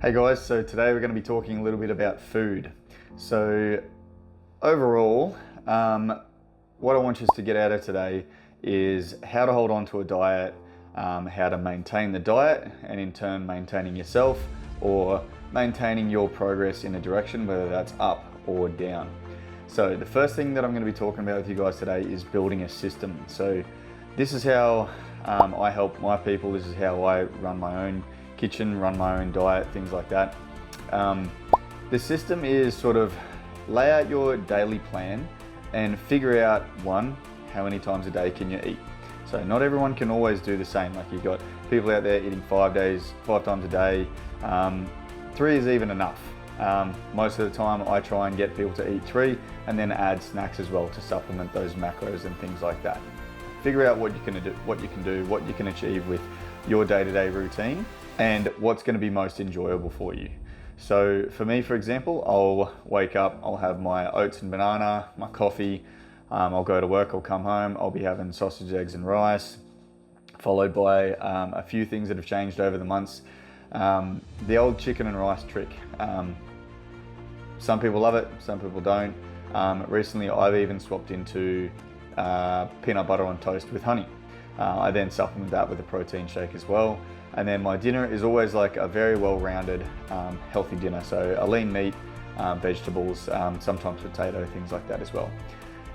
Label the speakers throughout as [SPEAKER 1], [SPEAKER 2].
[SPEAKER 1] Hey guys, so today we're going to be talking a little bit about food. So overall, what I want you to get out of today is how to hold on to a diet, how to maintain the diet, and in turn maintaining yourself or maintaining your progress in a direction, whether that's up or down. So the first thing that I'm going to be talking about with you guys today is building a system. So this is how I help my people. This is how I run my own kitchen, run my own diet, things like that. The system is sort of lay out your daily plan and figure out, one, how many times a day can you eat? So not everyone can always do the same. Like you've got people out there eating 5 times a day. 3 is even enough. Most of the time I try and get people to eat 3 and then add snacks as well to supplement those macros and things like that. Figure out what you can do, what you can achieve with your day-to-day routine and what's going to be most enjoyable for you. So for me, for example, I'll wake up, I'll have my oats and banana, my coffee, I'll go to work, I'll come home, I'll be having sausage, eggs and rice, followed by a few things that have changed over the months. The old chicken and rice trick. Some people love it, some people don't. Recently I've even swapped into peanut butter on toast with honey. I then supplement that with a protein shake as well. And then my dinner is always like a very well-rounded, healthy dinner. So a lean meat, vegetables, sometimes potato, things like that as well.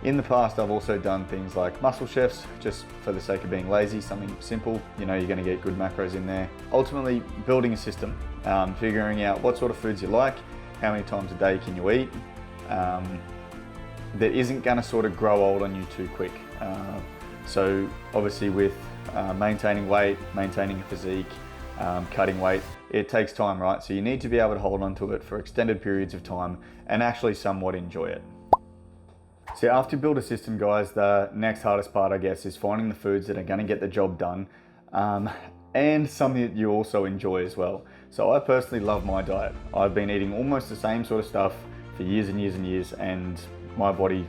[SPEAKER 1] In the past, I've also done things like Muscle Chefs, just for the sake of being lazy, something simple. You know, you're gonna get good macros in there. Ultimately, building a system, figuring out what sort of foods you like, how many times a day can you eat, that isn't gonna sort of grow old on you too quick. So obviously with maintaining weight, maintaining a physique, cutting weight, it takes time, right? So you need to be able to hold on to it for extended periods of time and actually somewhat enjoy it. So after you build a system, guys, the next hardest part, I guess, is finding the foods that are gonna get the job done and something that you also enjoy as well. So I personally love my diet. I've been eating almost the same sort of stuff for years and years and years, and my body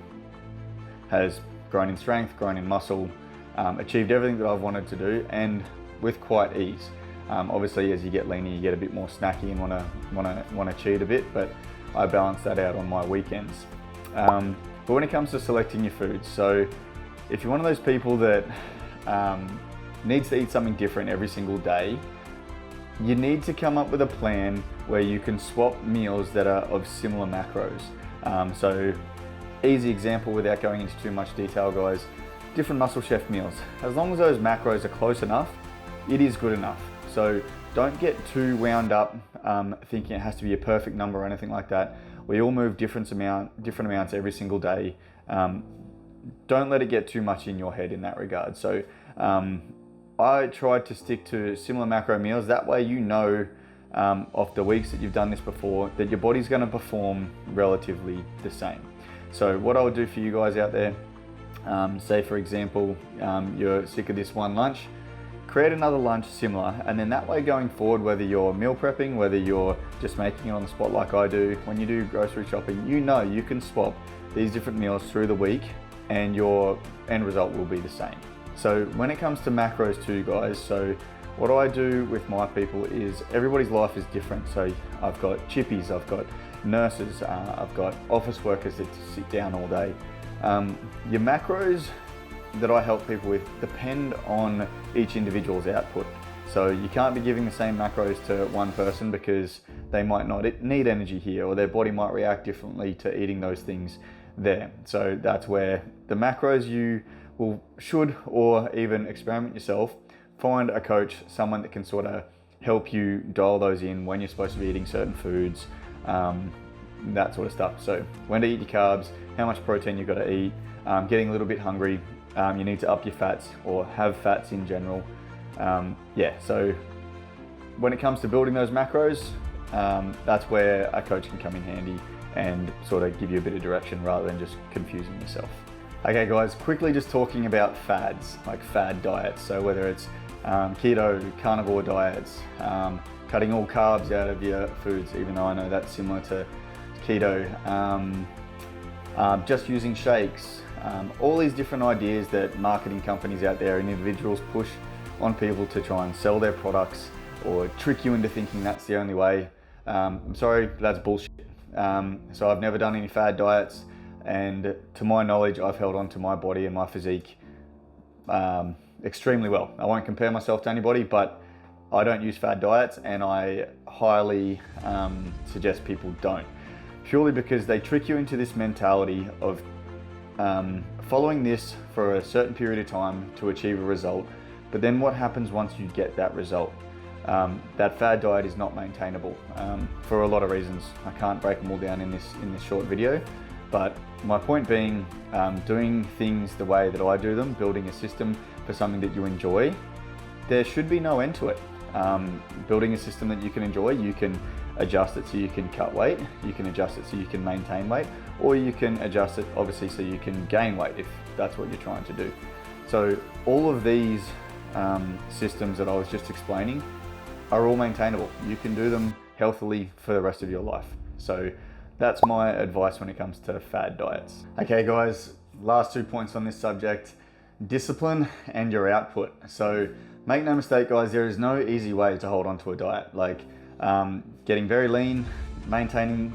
[SPEAKER 1] has grown in strength, grown in muscle, achieved everything that I've wanted to do, and with quite ease. Obviously, as you get leaner, you get a bit more snacky and want to cheat a bit, but I balance that out on my weekends. But when it comes to selecting your foods, so if you're one of those people that needs to eat something different every single day, you need to come up with a plan where you can swap meals that are of similar macros. So easy example without going into too much detail, guys, different Muscle Chef meals. As long as those macros are close enough, it is good enough. So don't get too wound up thinking it has to be a perfect number or anything like that. We all move different amounts every single day. Don't let it get too much in your head in that regard. So I try to stick to similar macro meals. That way you know of the weeks that you've done this before that your body's gonna perform relatively the same. So what I would do for you guys out there, say for example, you're sick of this one lunch, create another lunch similar, and then that way going forward, whether you're meal prepping, whether you're just making it on the spot like I do, when you do grocery shopping, you know you can swap these different meals through the week and your end result will be the same. So when it comes to macros too, guys, so what I do with my people is everybody's life is different. So I've got chippies, I've got nurses, I've got office workers that sit down all day. Your macros that I help people with depend on each individual's output. So you can't be giving the same macros to one person because they might not need energy here, or their body might react differently to eating those things there. So that's where the macros you should or even experiment yourself. Find a coach, someone that can sort of help you dial those in when you're supposed to be eating certain foods, that sort of stuff. So when to eat your carbs, how much protein you've got to eat, getting a little bit hungry, you need to up your fats or have fats in general. Yeah, so when it comes to building those macros, that's where a coach can come in handy and sort of give you a bit of direction rather than just confusing yourself. Okay guys, quickly just talking about fads, like fad diets. So whether it's keto, carnivore diets, cutting all carbs out of your foods, even though I know that's similar to keto, just using shakes, all these different ideas that marketing companies out there and individuals push on people to try and sell their products or trick you into thinking that's the only way. I'm sorry, that's bullshit. So I've never done any fad diets, and to my knowledge, I've held on to my body and my physique extremely well. I won't compare myself to anybody, but I don't use fad diets, and I highly suggest people don't. Purely because they trick you into this mentality of following this for a certain period of time to achieve a result. But then what happens once you get that result? That fad diet is not maintainable for a lot of reasons. I can't break them all down in this short video. But my point being, doing things the way that I do them, building a system for something that you enjoy, there should be no end to it. Building a system that you can enjoy, you can adjust it so you can cut weight, you can adjust it so you can maintain weight, or you can adjust it obviously so you can gain weight if that's what you're trying to do. So all of these systems that I was just explaining are all maintainable. You can do them healthily for the rest of your life. So that's my advice when it comes to fad diets. Okay guys, last 2 points on this subject: discipline and your output. So make no mistake guys, there is no easy way to hold on to a diet. Like getting very lean, maintaining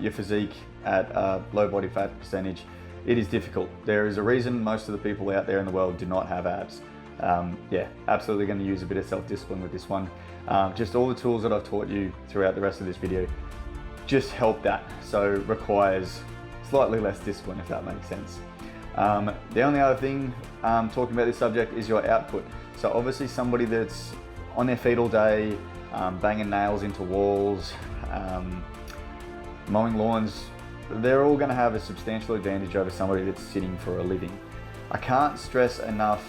[SPEAKER 1] your physique at a low body fat percentage, it is difficult. There is a reason most of the people out there in the world do not have abs. Yeah, absolutely going to use a bit of self-discipline with this one. Just all the tools that I've taught you throughout the rest of this video just help that, so requires slightly less discipline, if that makes sense. The only other thing talking about this subject is your output. So obviously somebody that's on their feet all day, banging nails into walls, mowing lawns, they're all going to have a substantial advantage over somebody that's sitting for a living. I can't stress enough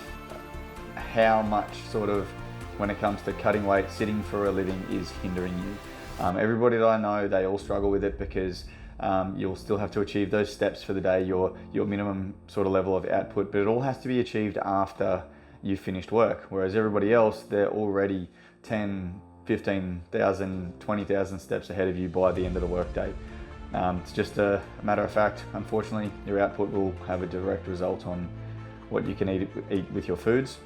[SPEAKER 1] how much sort of, when it comes to cutting weight, sitting for a living is hindering you. Everybody that I know, they all struggle with it because you'll still have to achieve those steps for the day, your minimum sort of level of output, but it all has to be achieved after you've finished work. Whereas everybody else, they're already 10, 15,000, 20,000 steps ahead of you by the end of the workday. It's just a matter of fact, unfortunately, your output will have a direct result on what you can eat with your foods.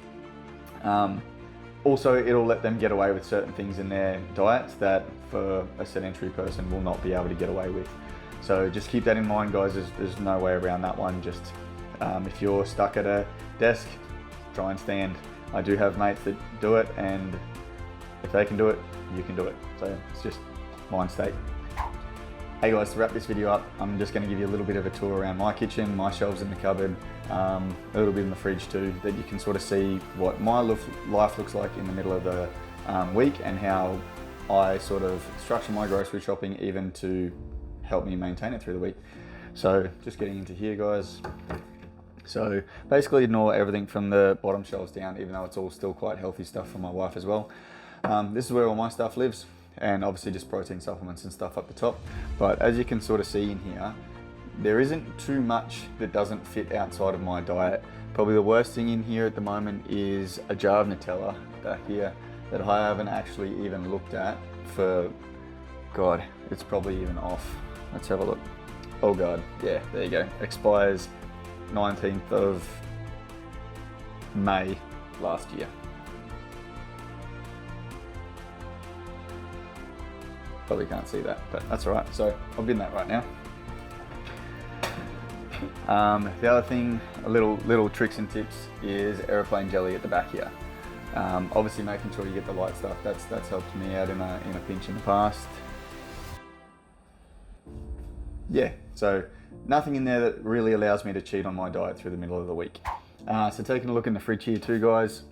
[SPEAKER 1] Also, it'll let them get away with certain things in their diets that for a sedentary person will not be able to get away with. So just keep that in mind guys, there's no way around that one. Just if you're stuck at a desk, try and stand. I do have mates that do it, and if they can do it, you can do it. So it's just mind state. Hey guys, to wrap this video up, I'm just going to give you a little bit of a tour around my kitchen, my shelves in the cupboard, a little bit in the fridge too, that you can sort of see what my life looks like in the middle of the week, and how I sort of structure my grocery shopping even to help me maintain it through the week. So just getting into here guys. So basically ignore everything from the bottom shelves down, even though it's all still quite healthy stuff for my wife as well. This is where all my stuff lives, and obviously just protein supplements and stuff up the top. But as you can sort of see in here, there isn't too much that doesn't fit outside of my diet. Probably the worst thing in here at the moment is a jar of Nutella back here that I haven't actually even looked at for, God, it's probably even off. Let's have a look. Oh God, yeah, there you go. Expires 19th of May last year. Probably can't see that, but that's all right. So I'll bin that right now. The other thing, a little tricks and tips, is aeroplane jelly at the back here. Obviously making sure you get the light stuff. That's helped me out in a pinch in the past. Yeah, so nothing in there that really allows me to cheat on my diet through the middle of the week. So taking a look in the fridge here too guys,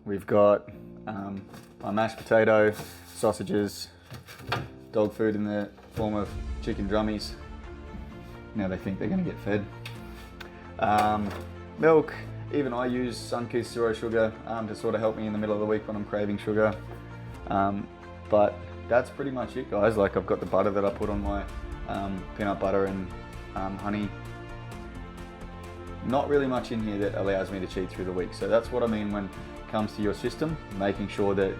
[SPEAKER 1] we've got my mashed potato, sausages, dog food in the form of chicken drummies. Now they think they're going to get fed. Milk, even I use Sunkist zero sugar to sort of help me in the middle of the week when I'm craving sugar. But that's pretty much it guys. Like I've got the butter that I put on my peanut butter and honey. Not really much in here that allows me to cheat through the week. So that's what I mean when it comes to your system, making sure that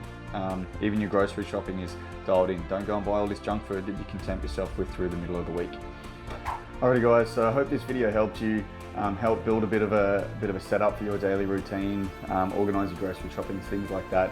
[SPEAKER 1] even your grocery shopping is dialed in. Don't go and buy all this junk food that you can tempt yourself with through the middle of the week. Alrighty guys, so I hope this video helped you help build a bit of a setup for your daily routine, organize your grocery shopping, things like that.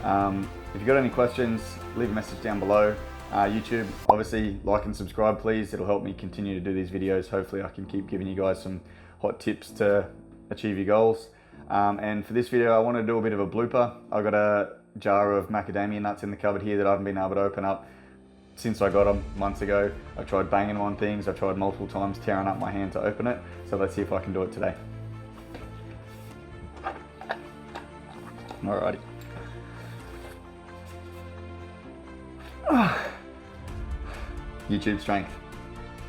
[SPEAKER 1] If you've got any questions, leave a message down below. YouTube, obviously like and subscribe please. It'll help me continue to do these videos. Hopefully I can keep giving you guys some hot tips to achieve your goals. And for this video I want to do a bit of a blooper. I've got a jar of macadamia nuts in the cupboard here that I haven't been able to open up since I got them months ago. I tried banging them on things, I tried multiple times tearing up my hand to open it. So let's see if I can do it today. Alrighty. YouTube strength.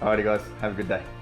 [SPEAKER 1] Alrighty guys, have a good day.